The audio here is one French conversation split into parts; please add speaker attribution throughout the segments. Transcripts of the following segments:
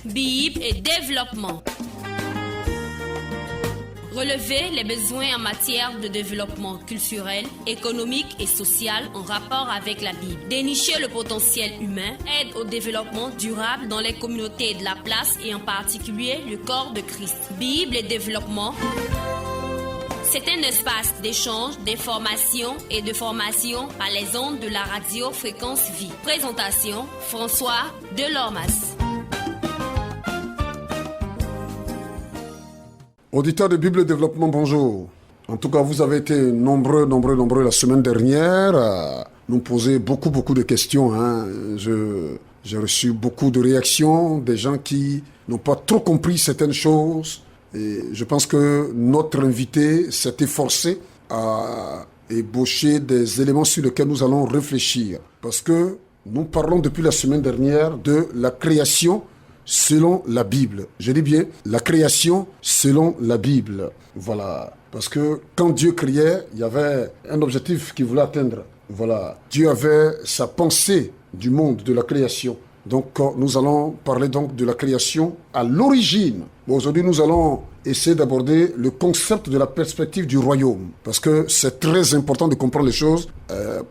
Speaker 1: Bible et développement. Relever les besoins en matière de développement culturel, économique et social en rapport avec la Bible. Dénicher le potentiel humain, aide au développement durable dans les communautés de la place et en particulier le corps de Christ. Bible et développement. C'est un espace d'échange, d'information et de formation par les ondes de la radio Fréquence Vie. Présentation, François Delormas.
Speaker 2: Auditeurs de Bible et Développement, bonjour. En tout cas, vous avez été nombreux la semaine dernière à nous poser beaucoup de questions. J'ai reçu beaucoup de réactions, des gens qui n'ont pas trop compris certaines choses. Et je pense que notre invité s'est efforcé à ébaucher des éléments sur lesquels nous allons réfléchir. Parce que nous parlons depuis la semaine dernière de la création selon la Bible. Je dis bien la création selon la Bible. Voilà. Parce que quand Dieu créait, il y avait un objectif qu'il voulait atteindre. Voilà. Dieu avait sa pensée du monde, de la création. Donc, nous allons parler donc de la création à l'origine. Bon, aujourd'hui, nous allons essayer d'aborder le concept de la perspective du royaume. Parce que c'est très important de comprendre les choses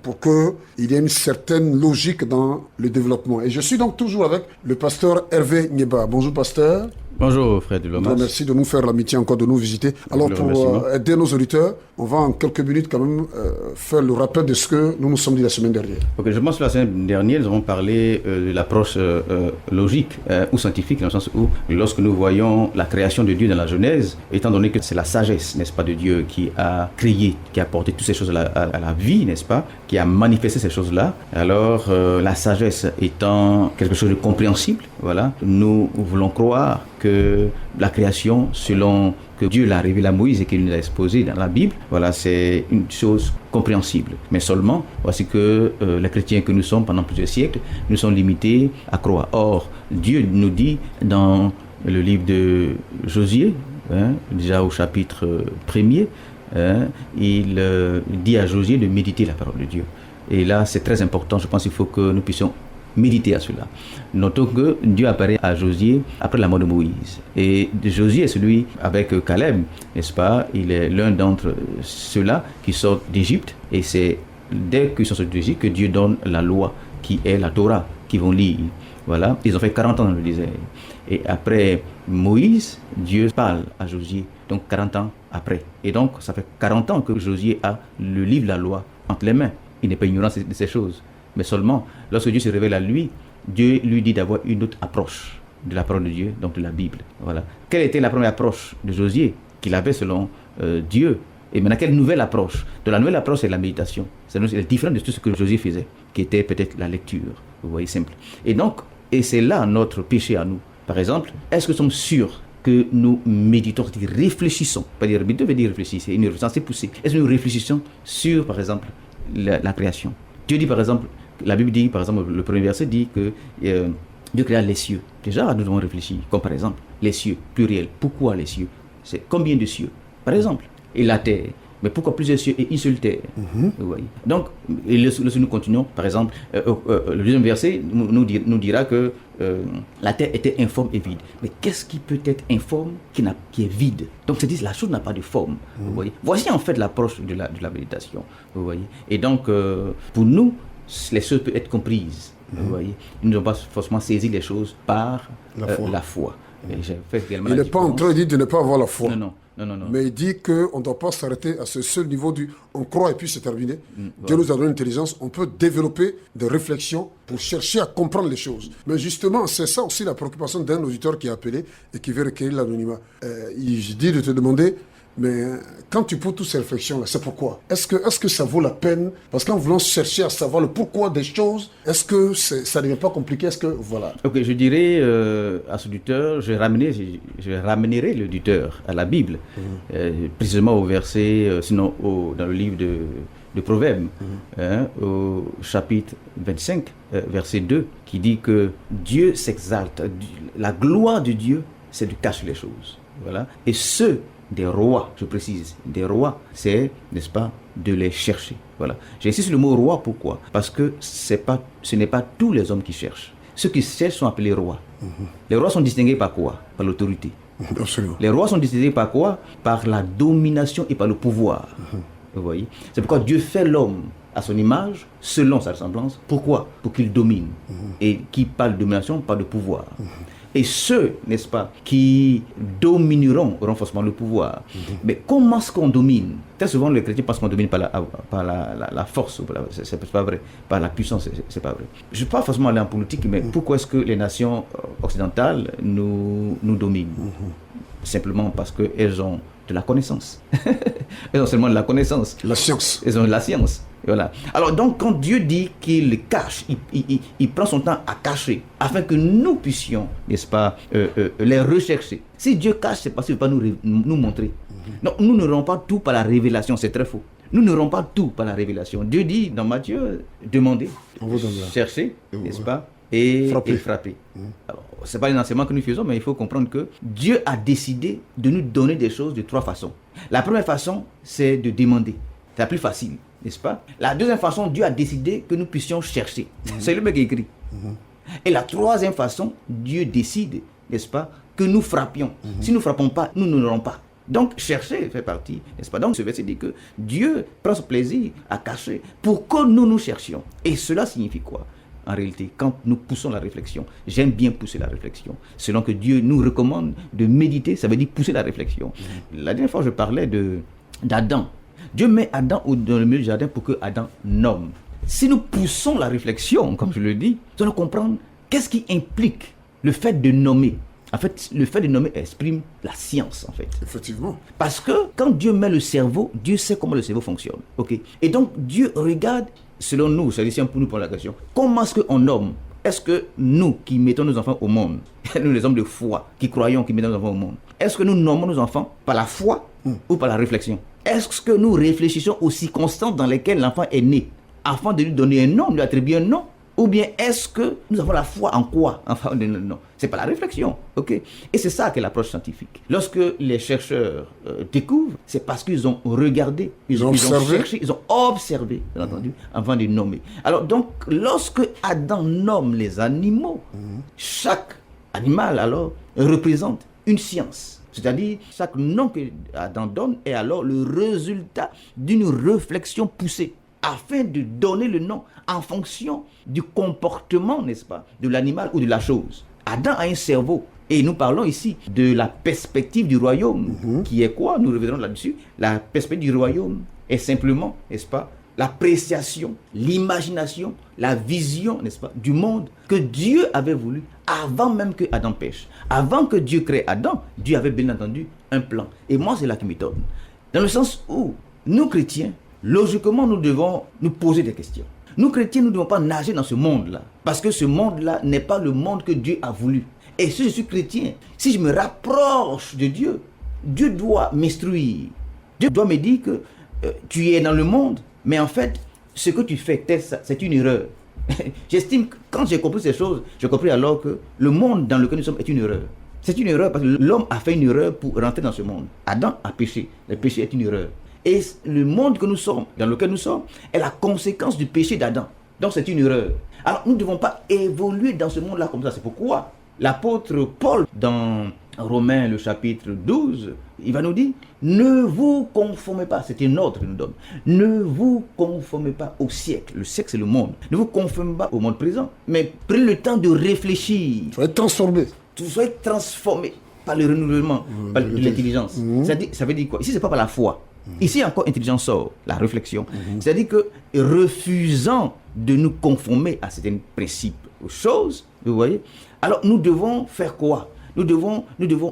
Speaker 2: pour qu'il y ait une certaine logique dans le développement. Et je suis donc toujours avec le pasteur Hervé Nieba. Bonjour, pasteur.
Speaker 3: Bonjour, frère Delormas.
Speaker 2: Merci de nous faire l'amitié encore de nous visiter. Alors, pour aider nos auditeurs, on va en quelques minutes quand même faire le rappel de ce que nous nous sommes dit la semaine dernière.
Speaker 3: Ok, je pense que la semaine dernière, nous avons parlé de l'approche logique ou scientifique, dans le sens où, lorsque nous voyons la création de Dieu dans la Genèse, étant donné que c'est la sagesse, n'est-ce pas, de Dieu qui a créé, qui a apporté toutes ces choses-là à la vie, n'est-ce pas, qui a manifesté ces choses-là. Alors, la sagesse étant quelque chose de compréhensible, voilà, nous voulons croire que la création, selon que Dieu l'a révélé à Moïse et qu'il nous a exposé dans la Bible, voilà, c'est une chose compréhensible. Mais seulement, voici que les chrétiens que nous sommes pendant plusieurs siècles, nous sommes limités à croire. Or, Dieu nous dit dans le livre de Josué, déjà au chapitre 1er, il dit à Josué de méditer la parole de Dieu. Et là, c'est très important, je pense qu'il faut que nous puissions méditer à cela. Notons que Dieu apparaît à Josué après la mort de Moïse. Et Josué est celui avec Caleb, n'est-ce pas? Il est l'un d'entre ceux-là qui sortent d'Égypte. Et c'est dès qu'ils sont sortis d'Égypte que Dieu donne la loi, qui est la Torah, qu'ils vont lire. Voilà. Ils ont fait 40 ans dans le désert. Et après Moïse, Dieu parle à Josué, donc 40 ans après. Et donc, ça fait 40 ans que Josué a le livre de la loi entre les mains. Il n'est pas ignorant de ces choses. Mais seulement, lorsque Dieu se révèle à lui, Dieu lui dit d'avoir une autre approche de la parole de Dieu, donc de la Bible. Voilà. Quelle était la première approche de Josué qu'il avait selon Dieu? Et maintenant, quelle nouvelle approche? De la nouvelle approche, c'est la méditation. C'est différent de tout ce que Josué faisait, qui était peut-être la lecture. Vous voyez, simple. Et donc, et c'est là notre péché à nous. Par exemple, est-ce que nous sommes sûrs que nous méditons, c'est-à-dire réfléchissons? Pas dire méditer, veut dire réfléchir, c'est une réflexion assez poussée. Est-ce que nous réfléchissons sur, par exemple, la création? Dieu dit, par exemple, la Bible dit, par exemple, le premier verset dit que Dieu créa les cieux. Déjà, nous devons réfléchir, comme par exemple, les cieux, pluriel. Pourquoi les cieux? C'est combien de cieux, par exemple? Et la terre. Mais pourquoi plusieurs cieux et une seule terre? Vous voyez. Donc, lorsque nous continuons, par exemple, le deuxième verset nous dira que la terre était informe et vide. Mais qu'est-ce qui peut être informe qui est vide? Donc, c'est-à-dire la chose n'a pas de forme. Vous voyez. Voici en fait l'approche de la méditation. Vous voyez. Et donc, pour nous, les choses peuvent être comprises. Vous voyez. Nous ne devons pas forcément saisir les choses par la foi. Et j'ai fait également
Speaker 2: il n'est pas en train de dire de ne pas avoir la foi.
Speaker 3: Non.
Speaker 2: Mais il dit qu'on ne doit pas s'arrêter à ce seul niveau du on croit et puis c'est terminé. Dieu nous a donné une intelligence. On peut développer des réflexions pour chercher à comprendre les choses. Mais justement, c'est ça aussi la préoccupation d'un auditeur qui a appelé et qui veut recueillir l'anonymat. Il dit de te demander, mais quand tu poses toutes ces réflexions-là, c'est pourquoi? Est-ce que ça vaut la peine? Parce qu'en voulant chercher à savoir le pourquoi des choses, est-ce que ça ne devient pas compliqué? Est-ce que, voilà.
Speaker 3: Ok, je dirais à ce auditeur, je ramènerai l'auditeur à la Bible, précisément au verset, sinon dans le livre de Proverbes, au chapitre 25, verset 2, qui dit que Dieu s'exalte. La gloire de Dieu, c'est de cacher les choses. Voilà. Et ceux des rois, je précise, des rois, c'est, n'est-ce pas, de les chercher. Voilà. J'insiste sur le mot roi, pourquoi? Parce que ce n'est pas tous les hommes qui cherchent. ceux qui siègent sont appelés rois. Les rois sont distingués par quoi? Par l'autorité.
Speaker 2: Absolument.
Speaker 3: Les rois sont distingués par quoi? Par la domination et par le pouvoir. Vous voyez? C'est pourquoi Dieu fait l'homme à son image, selon sa ressemblance. Pourquoi? Pour qu'il domine. Et qui parle de domination, parle de pouvoir. Et ceux, n'est-ce pas, qui domineront auront forcément le pouvoir. Mais comment est-ce qu'on domine? Très souvent, les chrétiens pensent qu'on domine par la force. C'est pas vrai. Par la puissance, c'est pas vrai. Je ne vais pas forcément aller en politique, mais pourquoi est-ce que les nations occidentales nous dominent? Simplement parce qu'elles ont de la connaissance. Elles ont seulement de la connaissance.
Speaker 2: La science.
Speaker 3: Elles ont de la science. Voilà. Alors donc, quand Dieu dit qu'il cache, il prend son temps à cacher, afin que nous puissions, n'est-ce pas, les rechercher. Si Dieu cache, c'est parce qu'il ne veut pas nous montrer. Non, nous n'aurons pas tout par la révélation, c'est très faux. Nous n'aurons pas tout par la révélation. Dieu dit dans Matthieu, demandez, cherchez, n'est-ce pas, et frapper. Alors, ce n'est pas un enseignement que nous faisons, mais il faut comprendre que Dieu a décidé de nous donner des choses de 3 façons. La première façon, c'est de demander. C'est la plus facile, n'est-ce pas? La deuxième façon, Dieu a décidé que nous puissions chercher. C'est le mec qui écrit. Et la troisième façon, Dieu décide, n'est-ce pas, que nous frappions. Si nous ne frappons pas, nous n'aurons pas. Donc, chercher fait partie, n'est-ce pas? Donc, ce verset dit que Dieu prend ce plaisir à cacher pour que nous cherchions. Et cela signifie quoi? En réalité, quand nous poussons la réflexion, j'aime bien pousser la réflexion. Selon que Dieu nous recommande de méditer, ça veut dire pousser la réflexion. La dernière fois, je parlais d'Adam. Dieu met Adam dans le milieu du jardin pour que Adam nomme. Si nous poussons la réflexion, comme je le dis, nous allons comprendre qu'est-ce qui implique le fait de nommer. En fait, le fait de nommer exprime la science, en fait.
Speaker 2: Effectivement.
Speaker 3: Parce que quand Dieu met le cerveau, Dieu sait comment le cerveau fonctionne. Okay? Et donc, Dieu regarde, selon nous, c'est-à-dire pour nous prendre la question, comment est-ce qu'on nomme? Est-ce que nous, qui mettons nos enfants au monde, nous les hommes de foi, qui croyons, qui mettons nos enfants au monde, est-ce que nous nommons nos enfants par la foi ou par la réflexion? Est-ce que nous réfléchissons aux circonstances dans lesquelles l'enfant est né, afin de lui donner un nom, lui attribuer un nom? Ou bien est-ce que nous avons la foi en quoi? Enfin, non, c'est pas la réflexion, ok? Et c'est ça qu'est l'approche scientifique. Lorsque les chercheurs découvrent, c'est parce qu'ils ont regardé, ils ont cherché, ils ont observé, bien entendu, avant de nommer. Alors donc, lorsque Adam nomme les animaux, chaque animal alors représente une science. C'est-à-dire, chaque nom que Adam donne est alors le résultat d'une réflexion poussée, afin de donner le nom en fonction du comportement, n'est-ce pas, de l'animal ou de la chose. Adam a un cerveau. Et nous parlons ici de la perspective du royaume, qui est quoi? Nous reviendrons là-dessus. La perspective du royaume est simplement, n'est-ce pas, l'appréciation, l'imagination, la vision, n'est-ce pas, du monde que Dieu avait voulu avant même que Adam pêche. Avant que Dieu crée Adam, Dieu avait bien entendu un plan. Et moi, c'est là qui m'étonne. Dans le sens où, nous chrétiens, logiquement, nous devons nous poser des questions. Nous, chrétiens, nous ne devons pas nager dans ce monde-là. Parce que ce monde-là n'est pas le monde que Dieu a voulu. Et si je suis chrétien, si je me rapproche de Dieu, Dieu doit m'instruire. Dieu doit me dire que tu es dans le monde, mais en fait, ce que tu fais, c'est une erreur. J'estime que quand j'ai compris ces choses, j'ai compris alors que le monde dans lequel nous sommes est une erreur. C'est une erreur parce que l'homme a fait une erreur pour rentrer dans ce monde. Adam a péché. Le péché est une erreur. Et le monde que nous sommes, dans lequel nous sommes, est la conséquence du péché d'Adam. Donc c'est une erreur. Alors nous ne devons pas évoluer dans ce monde-là comme ça. C'est pourquoi l'apôtre Paul, dans Romains le chapitre 12, il va nous dire, ne vous conformez pas, c'est un ordre qu'il nous donne, ne vous conformez pas au siècle. Le siècle c'est le monde. Ne vous conformez pas au monde présent, mais prenez le temps de réfléchir.
Speaker 2: Soyez transformé.
Speaker 3: Soyez transformé par le renouvellement, par l'intelligence. Ça veut dire quoi? Ici c'est pas par la foi. Ici encore intelligence sort, la réflexion. C'est-à-dire que refusant de nous conformer à certains principes, aux choses, vous voyez, alors nous devons faire quoi? Nous devons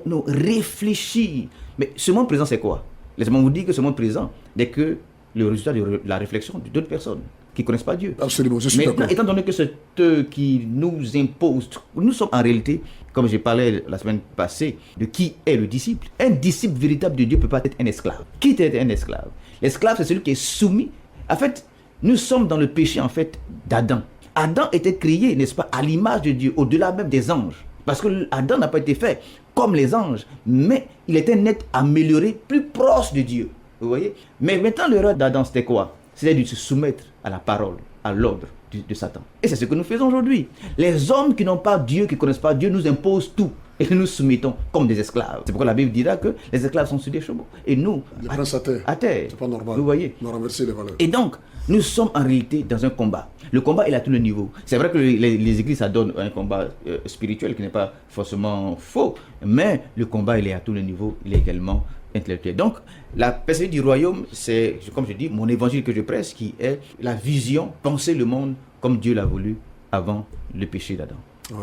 Speaker 3: nous réfléchir. Mais ce monde présent c'est quoi? Laissez-moi vous dire que ce monde présent n'est que le résultat de la réflexion d'autres personnes qui ne connaissent pas Dieu.
Speaker 2: Absolument, je suis d'accord.
Speaker 3: Étant donné que c'est eux qui nous imposent, nous sommes en réalité, comme j'ai parlé la semaine passée, de qui est le disciple. Un disciple véritable de Dieu ne peut pas être un esclave. Qui est un esclave? L'esclave, c'est celui qui est soumis. En fait, nous sommes dans le péché, en fait, d'Adam. Adam était créé, n'est-ce pas, à l'image de Dieu, au-delà même des anges. Parce que Adam n'a pas été fait comme les anges, mais il était un être amélioré, plus proche de Dieu. Vous voyez? Mais maintenant, l'erreur d'Adam, c'était quoi? C'était de se soumettre à la parole, à l'ordre de Satan. Et c'est ce que nous faisons aujourd'hui. Les hommes qui n'ont pas Dieu, qui ne connaissent pas Dieu, nous imposent tout. Et nous nous soumettons comme des esclaves. C'est pourquoi la Bible dira que les esclaves sont sur des chevaux. Et nous,
Speaker 2: Les princes à terre.
Speaker 3: à terre.
Speaker 2: C'est pas normal.
Speaker 3: Vous voyez.
Speaker 2: On a renversé les valeurs.
Speaker 3: Et donc, nous sommes en réalité dans un combat. Le combat, il est à tous les niveaux. C'est vrai que les églises, ça donne un combat spirituel qui n'est pas forcément faux, mais le combat, il est à tous les niveaux, il est également intellectuel. Donc, la perspective du royaume, c'est, comme je dis, mon évangile que je prêche, qui est la vision, penser le monde comme Dieu l'a voulu avant le péché d'Adam.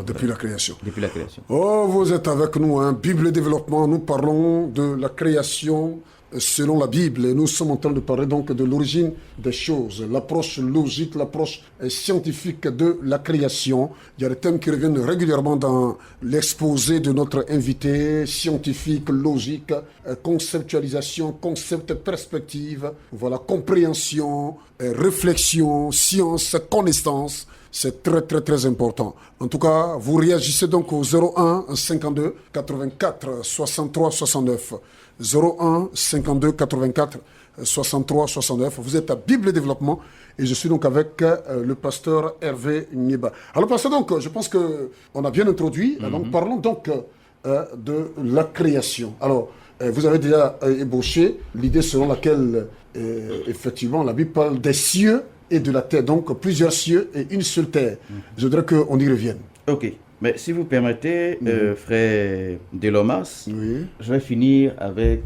Speaker 2: Depuis la création.
Speaker 3: Depuis la création.
Speaker 2: Oh, vous êtes avec nous, hein. Bible Développement, nous parlons de la création selon la Bible. Et nous sommes en train de parler donc de l'origine des choses, l'approche logique, l'approche scientifique de la création. Il y a des thèmes qui reviennent régulièrement dans l'exposé de notre invité, scientifique, logique, conceptualisation, concept, perspective, voilà, compréhension, réflexion, science, connaissance. C'est très, très, très important. En tout cas, vous réagissez donc au 01 52 84 63 69. 01 52 84 63 69. Vous êtes à Bible Développement et je suis donc avec le pasteur Hervé Nieba. Alors, pasteur, donc, je pense qu'on a bien introduit. Donc, parlons donc de la création. Alors, vous avez déjà ébauché l'idée selon laquelle, effectivement, la Bible parle des cieux et de la terre, donc plusieurs cieux et une seule terre. Je voudrais qu'on y revienne.
Speaker 3: Ok, mais si vous permettez, frère Delomas,
Speaker 2: Oui.
Speaker 3: je vais finir avec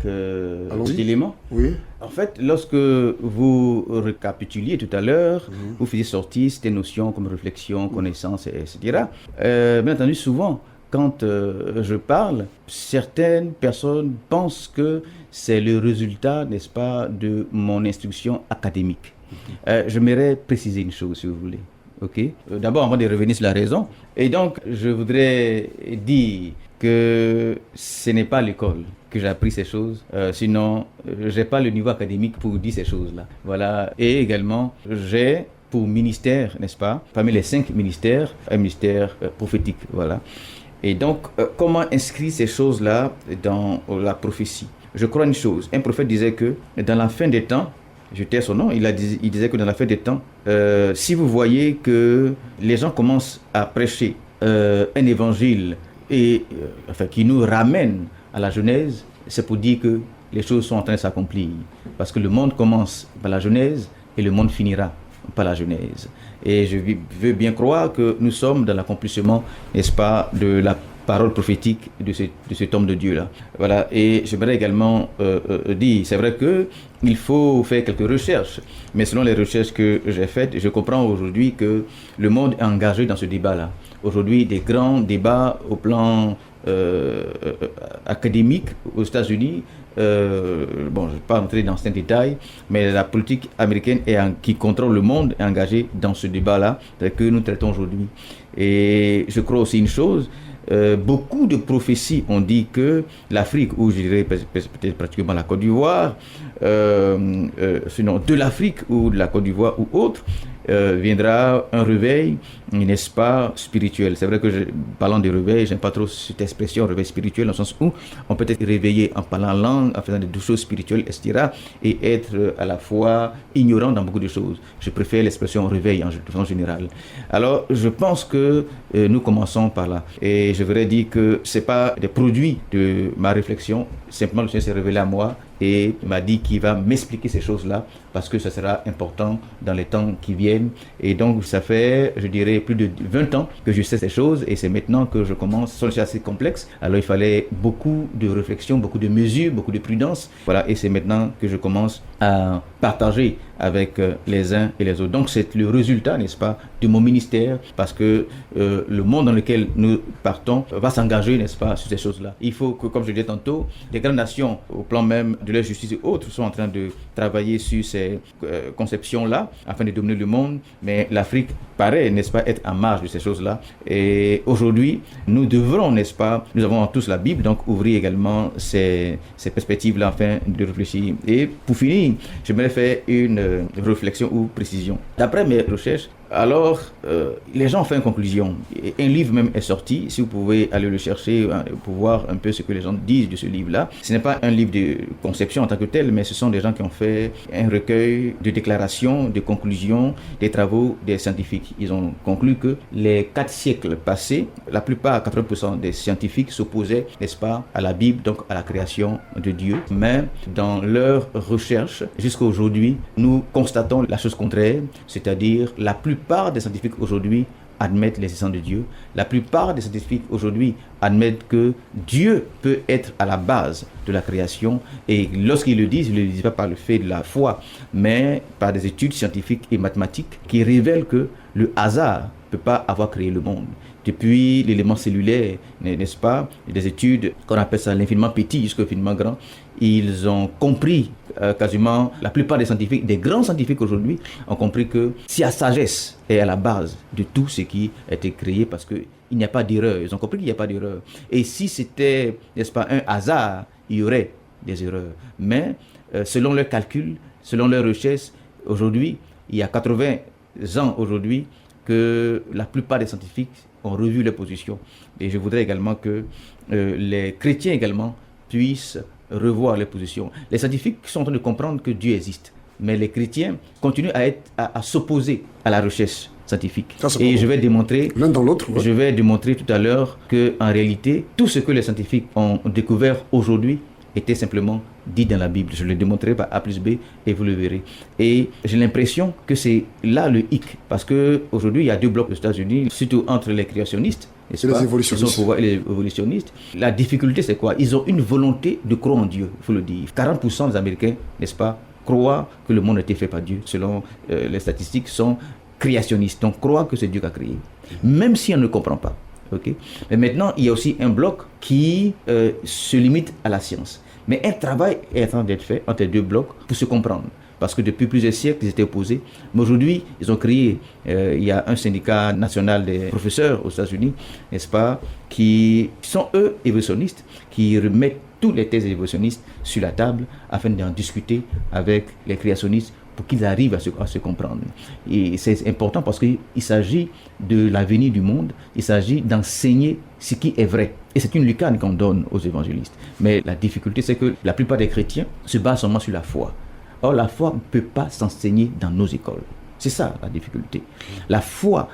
Speaker 3: cet élément.
Speaker 2: Oui.
Speaker 3: En fait, lorsque vous récapituliez tout à l'heure, vous faisiez sortir ces notions comme réflexion, connaissance, etc. Bien entendu, souvent, quand je parle, certaines personnes pensent que c'est le résultat, n'est-ce pas, de mon instruction académique. J'aimerais préciser une chose, si vous voulez. Okay? D'abord, avant de revenir sur la raison. Et donc, je voudrais dire que ce n'est pas à l'école que j'ai appris ces choses. Sinon, je n'ai pas le niveau académique pour dire ces choses-là. Voilà. Et également, j'ai pour ministère, n'est-ce pas, parmi les 5 ministères, un ministère prophétique. Voilà. Et donc, comment inscrire ces choses-là dans la prophétie? Je crois une chose. Un prophète disait que dans la fin des temps, je tais son nom, il disait que dans la fin des temps, si vous voyez que les gens commencent à prêcher un évangile qui nous ramène à la Genèse, c'est pour dire que les choses sont en train de s'accomplir. Parce que le monde commence par la Genèse et le monde finira par la Genèse. Et je veux bien croire que nous sommes dans l'accomplissement, n'est-ce pas, de la parole prophétique de cet homme de Dieu-là. Voilà. Et j'aimerais également dire, c'est vrai qu'il faut faire quelques recherches, mais selon les recherches que j'ai faites, je comprends aujourd'hui que le monde est engagé dans ce débat-là. Aujourd'hui, des grands débats au plan académique aux États-Unis. Je ne vais pas entrer dans ces détails, mais la politique américaine qui contrôle le monde est engagée dans ce débat-là que nous traitons aujourd'hui. Et je crois aussi une chose, beaucoup de prophéties ont dit que l'Afrique, ou je dirais peut-être pratiquement la Côte d'Ivoire, sinon de l'Afrique ou de la Côte d'Ivoire ou autre, viendra un réveil, n'est-ce pas, spirituel. C'est vrai que parlant de réveil, j'aime pas trop cette expression réveil spirituel, dans le sens où on peut être réveillé en parlant langue, en faisant des choses spirituelles, etc. et être à la fois ignorant dans beaucoup de choses. Je préfère l'expression réveil en façon générale. Alors, je pense que nous commençons par là. Et je voudrais dire que c'est pas des produits de ma réflexion, simplement le Seigneur s'est révélé à moi et m'a dit qu'il va m'expliquer ces choses-là parce que ça sera important dans les temps qui viennent. Et donc, ça fait, je dirais, plus de 20 ans que je sais ces choses et c'est maintenant que je commence. Ce sont assez complexes. Alors, il fallait beaucoup de réflexion, beaucoup de mesures, beaucoup de prudence. Voilà, et c'est maintenant que je commence à partager avec les uns et les autres. Donc, c'est le résultat, n'est-ce pas, de mon ministère parce que le monde dans lequel nous partons va s'engager, n'est-ce pas, sur ces choses-là. Il faut que, comme je disais tantôt, les grandes nations, au plan même de leur justice et autres, sont en train de travailler sur ces conceptions-là afin de dominer le monde. Mais l'Afrique paraît, n'est-ce pas, être en marge de ces choses-là. Et aujourd'hui, nous devrons, n'est-ce pas, nous avons tous la Bible, donc ouvrir également ces perspectives-là afin de réfléchir. Et pour finir, j'aimerais faire une réflexion ou précision. D'après mes recherches, Alors, les gens ont fait une conclusion. Un livre même est sorti, si vous pouvez aller le chercher pour voir un peu ce que les gens disent de ce livre-là. Ce n'est pas un livre de conception en tant que tel, mais ce sont des gens qui ont fait un recueil de déclarations, de conclusions, des travaux des scientifiques. Ils ont conclu que les 4 siècles passés, la plupart, 80% des scientifiques s'opposaient, n'est-ce pas, à la Bible, donc à la création de Dieu. Mais dans leurs recherches, jusqu'à aujourd'hui, nous constatons la chose contraire, c'est-à-dire la plupart des scientifiques aujourd'hui admettent l'existence de Dieu. La plupart des scientifiques aujourd'hui admettent que Dieu peut être à la base de la création, et lorsqu'ils le disent, ils ne le disent pas par le fait de la foi, mais par des études scientifiques et mathématiques qui révèlent que le hasard ne peut pas avoir créé le monde. Depuis l'élément cellulaire, n'est-ce pas, des études qu'on appelle ça l'infiniment petit jusqu'au infiniment grand, ils ont compris quasiment, la plupart des scientifiques, des grands scientifiques aujourd'hui, ont compris que si la sagesse est à la base de tout ce qui a été créé, parce qu'il n'y a pas d'erreur, ils ont compris qu'il n'y a pas d'erreur. Et si c'était, n'est-ce pas, un hasard, il y aurait des erreurs. Mais selon leurs calculs, selon leurs recherches, aujourd'hui, il y a 80 ans aujourd'hui, que la plupart des scientifiques ont revu leur position. Et je voudrais également que les chrétiens également puissent revoir leur position. Les scientifiques sont en train de comprendre que Dieu existe, mais les chrétiens continuent à s'opposer à la recherche scientifique. Et je vais démontrer,
Speaker 2: l'un dans l'autre,
Speaker 3: je vais démontrer tout à l'heure que en réalité, tout ce que les scientifiques ont découvert aujourd'hui était simplement dit dans la Bible. Je le démontrerai par A plus B et vous le verrez. Et j'ai l'impression que c'est là le hic, parce qu'aujourd'hui il y a 2 blocs aux États-Unis, surtout entre les créationnistes et
Speaker 2: les évolutionnistes.
Speaker 3: Et les évolutionnistes. La difficulté, c'est quoi? Ils ont une volonté de croire en Dieu, il faut le dire. 40% des Américains, n'est-ce pas, croient que le monde a été fait par Dieu, selon les statistiques, sont créationnistes, donc croient que c'est Dieu qui a créé, même si on ne comprend pas. Okay? Mais maintenant, il y a aussi un bloc qui se limite à la science. Mais un travail est en train d'être fait entre les 2 blocs pour se comprendre. Parce que depuis plusieurs siècles, ils étaient opposés. Mais aujourd'hui, ils ont créé, il y a un syndicat national des professeurs aux États-Unis, n'est-ce pas, qui sont eux évolutionnistes, qui remettent toutes les thèses évolutionnistes sur la table afin d'en discuter avec les créationnistes pour qu'ils arrivent à se comprendre. Et c'est important parce qu'il s'agit de l'avenir du monde, il s'agit d'enseigner ce qui est vrai. Et c'est une lucarne qu'on donne aux évangélistes. Mais la difficulté, c'est que la plupart des chrétiens se basent seulement sur la foi. Or, la foi ne peut pas s'enseigner dans nos écoles. C'est ça la difficulté. La foi,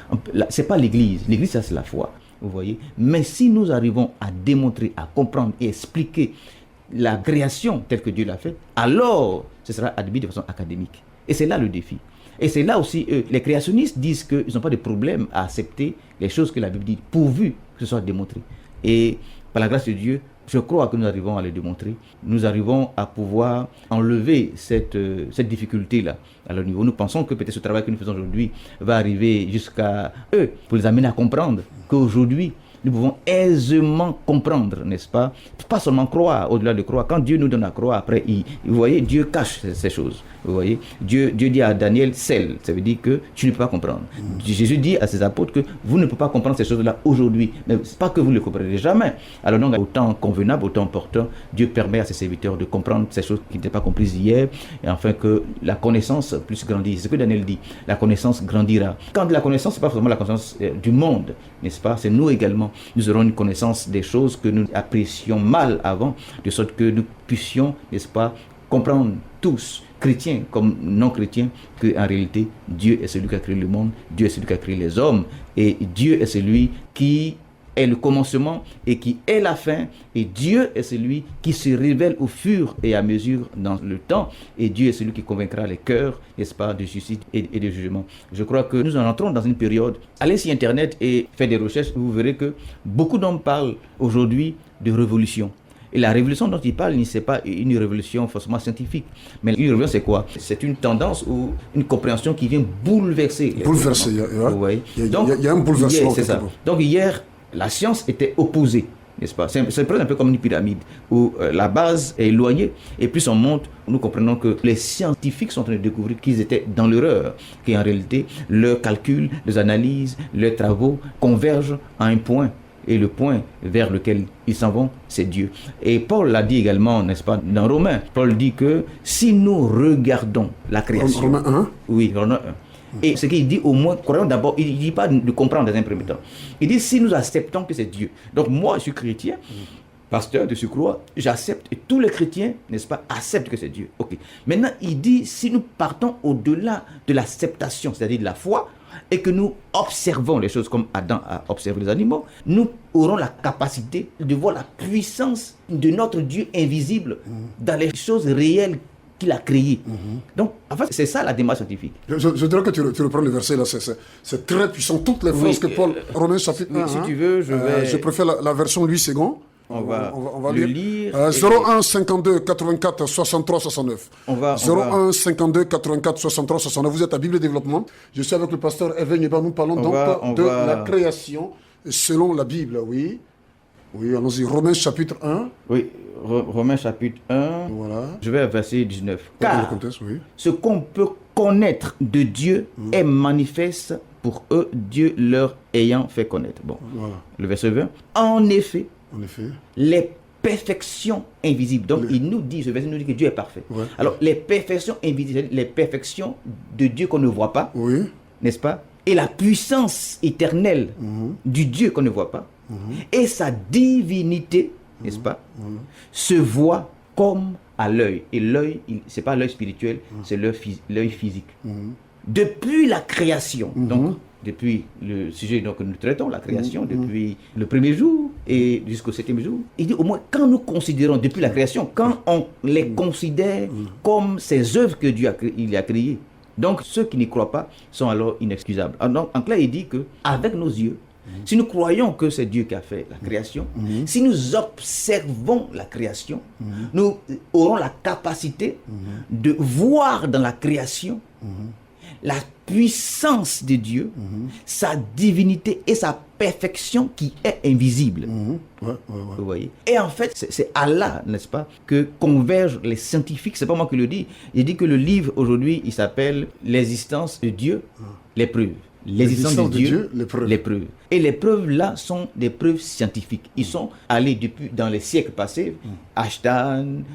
Speaker 3: c'est pas l'église. L'église, ça c'est la foi. Vous voyez. Mais si nous arrivons à démontrer, à comprendre et expliquer la création telle que Dieu l'a faite, alors ce sera admis de façon académique. Et c'est là le défi. Et c'est là aussi, les créationnistes disent qu'ils n'ont pas de problème à accepter les choses que la Bible dit, pourvu que ce soit démontré. Et par la grâce de Dieu, je crois que nous arrivons à le démontrer. Nous arrivons à pouvoir enlever cette difficulté-là à leur niveau. Nous pensons que peut-être ce travail que nous faisons aujourd'hui va arriver jusqu'à eux pour les amener à comprendre qu'aujourd'hui, nous pouvons aisément comprendre, n'est-ce pas? Pas seulement croire, au-delà de croire. Quand Dieu nous donne à croire, après, vous voyez, Dieu cache ces choses. Vous voyez, Dieu dit à Daniel, scelle. Ça veut dire que tu ne peux pas comprendre. Jésus dit à ses apôtres que vous ne pouvez pas comprendre ces choses-là aujourd'hui. Mais ce n'est pas que vous ne le comprendrez jamais. Alors donc, au temps convenable, au temps opportun, Dieu permet à ses serviteurs de comprendre ces choses qui n'étaient pas comprises hier, et afin que la connaissance puisse grandir. C'est ce que Daniel dit. La connaissance grandira. Quand la connaissance, ce n'est pas forcément la connaissance du monde, n'est-ce pas? C'est nous également. Nous aurons une connaissance des choses que nous apprécions mal avant, de sorte que nous puissions, n'est-ce pas, comprendre tous, chrétiens comme non chrétiens, qu'en réalité, Dieu est celui qui a créé le monde, Dieu est celui qui a créé les hommes, et Dieu est celui qui est le commencement et qui est la fin, et Dieu est celui qui se révèle au fur et à mesure dans le temps, et Dieu est celui qui convaincra les cœurs, n'est-ce pas, de justice et de jugement. Je crois que nous en entrons dans une période, allez sur Internet et faites des recherches, vous verrez que beaucoup d'hommes parlent aujourd'hui de révolution. Et la révolution dont il parle, ce n'est pas une révolution forcément scientifique. Mais une révolution, c'est quoi? C'est une tendance ou une compréhension qui vient bouleverser.
Speaker 2: Bouleverser, il y a un bouleversement.
Speaker 3: C'est ça. Donc hier, la science était opposée, n'est-ce pas? C'est un peu comme une pyramide, où la base est éloignée, et plus on monte, nous comprenons que les scientifiques sont en train de découvrir qu'ils étaient dans l'erreur, qu'en réalité, leurs calculs, leurs analyses, leurs travaux convergent à un point. Et le point vers lequel ils s'en vont, c'est Dieu. Et Paul l'a dit également, n'est-ce pas, dans Romains. Paul dit que si nous regardons la création...
Speaker 2: Romains 1?
Speaker 3: Oui, Romains 1. Et ce qu'il dit, au moins, croyons d'abord, il ne dit pas de comprendre dans un premier temps. Il dit, si nous acceptons que c'est Dieu. Donc moi, je suis chrétien, pasteur de Sucroix, j'accepte, et tous les chrétiens, n'est-ce pas, acceptent que c'est Dieu. Ok. Maintenant, il dit, si nous partons au-delà de l'acceptation, c'est-à-dire de la foi, et que nous observons les choses comme Adam a observé les animaux, nous aurons la capacité de voir la puissance de notre Dieu invisible dans les choses réelles qu'il a créées. Donc, en fait, c'est ça la démarche scientifique.
Speaker 2: Je dirais que tu reprends le verset là, c'est très puissant. Toutes les phrases que Paul, Romains chapitre 1,
Speaker 3: si tu veux,
Speaker 2: je préfère la version Louis II.
Speaker 3: On va
Speaker 2: le
Speaker 3: lire.
Speaker 2: 01 52 84 63 69. 01 52 84 63 69. Vous êtes à Bible Développement. Je suis avec le pasteur Hervé Nieba. Nous parlons de la création selon la Bible. Oui, allons-y. Romains chapitre 1.
Speaker 3: Oui, Romains chapitre 1.
Speaker 2: Voilà.
Speaker 3: Je vais à verset 19. Car
Speaker 2: le contexte,
Speaker 3: ce qu'on peut connaître de Dieu est manifeste pour eux, Dieu leur ayant fait connaître. Bon, voilà. Le verset 20. En effet, les perfections invisibles. Donc, il nous dit, ce verset nous dit que Dieu est parfait. Ouais. Alors, les perfections invisibles, les perfections de Dieu qu'on ne voit pas, n'est-ce pas? Et la puissance éternelle du Dieu qu'on ne voit pas, et sa divinité, n'est-ce pas, se voit comme à l'œil. Et l'œil, ce n'est pas l'œil spirituel, c'est l'œil physique. Depuis la création, donc, depuis le sujet que nous traitons, la création, depuis le premier jour et jusqu'au 7e jour. Il dit au moins, quand nous considérons, depuis la création, quand on les considère comme ces œuvres que Dieu il a créées, donc ceux qui n'y croient pas sont alors inexcusables. Donc, en clair, il dit qu'avec nos yeux, si nous croyons que c'est Dieu qui a fait la création, si nous observons la création, nous aurons la capacité de voir dans la création la puissance de Dieu, sa divinité et sa perfection qui est invisible. Vous voyez? Et en fait, c'est à là, n'est-ce pas, que convergent les scientifiques. C'est pas moi qui le dis. Il dit que le livre aujourd'hui, il s'appelle L'existence de Dieu, les preuves. L'existence de Dieu, les preuves. Et les preuves là sont des preuves scientifiques. Ils sont allés depuis dans les siècles passés, Einstein,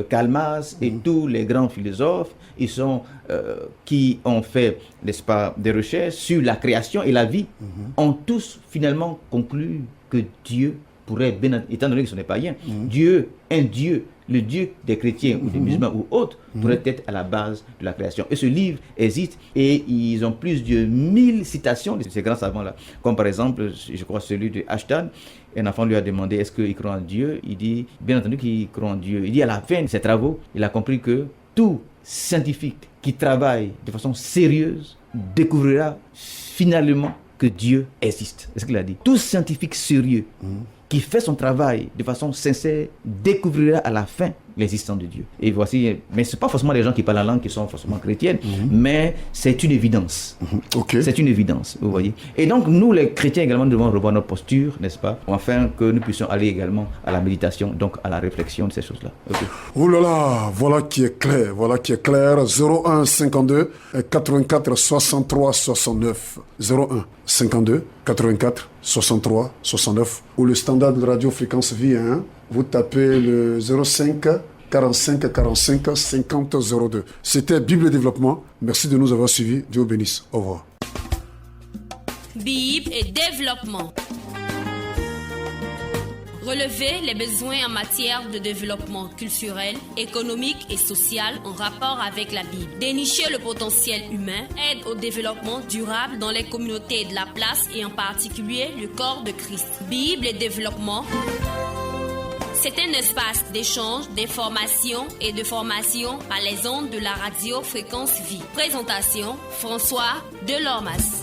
Speaker 3: Karl Marx et tous les grands philosophes, ils sont qui ont fait, n'est-ce pas, des recherches sur la création et la vie, ont tous finalement conclu que Dieu pourrait, étant donné que ce n'est pas rien, Dieu, un Dieu, le Dieu des chrétiens ou des musulmans ou autres, pourrait être à la base de la création. Et ce livre existe et ils ont plus de 1000 citations de ces grands savants-là. Comme par exemple, je crois celui de Einstein. Un enfant lui a demandé est-ce qu'il croit en Dieu. Il dit, bien entendu qu'il croit en Dieu. Il dit à la fin de ses travaux, il a compris que tout scientifique qui travaille de façon sérieuse découvrira finalement que Dieu existe. C'est ce qu'il a dit. Tout scientifique sérieux qui fait son travail de façon sincère découvrira à la fin l'existence de Dieu. Et voici, mais ce n'est pas forcément les gens qui parlent la langue qui sont forcément chrétiennes, mais c'est une évidence. C'est une évidence, vous voyez. Et donc, nous, les chrétiens également, devons revoir notre posture, n'est-ce pas, afin que nous puissions aller également à la méditation, donc à la réflexion de ces choses-là.
Speaker 2: Oh là là, voilà qui est clair, 01 52 84 63 69. 01 52 84 63 69 ou le standard de radio fréquence vie 1. Vous tapez le 05 45 45 50 02. C'était Bible Développement. Merci de nous avoir suivis. Dieu bénisse. Au revoir.
Speaker 1: Bible et développement. Relever les besoins en matière de développement culturel, économique et social en rapport avec la Bible. Dénicher le potentiel humain, aide au développement durable dans les communautés de la place et en particulier le corps de Christ. Bible et développement. C'est un espace d'échange, d'information et de formation par les ondes de la radio Fréquence Vie. Présentation, François Delormas.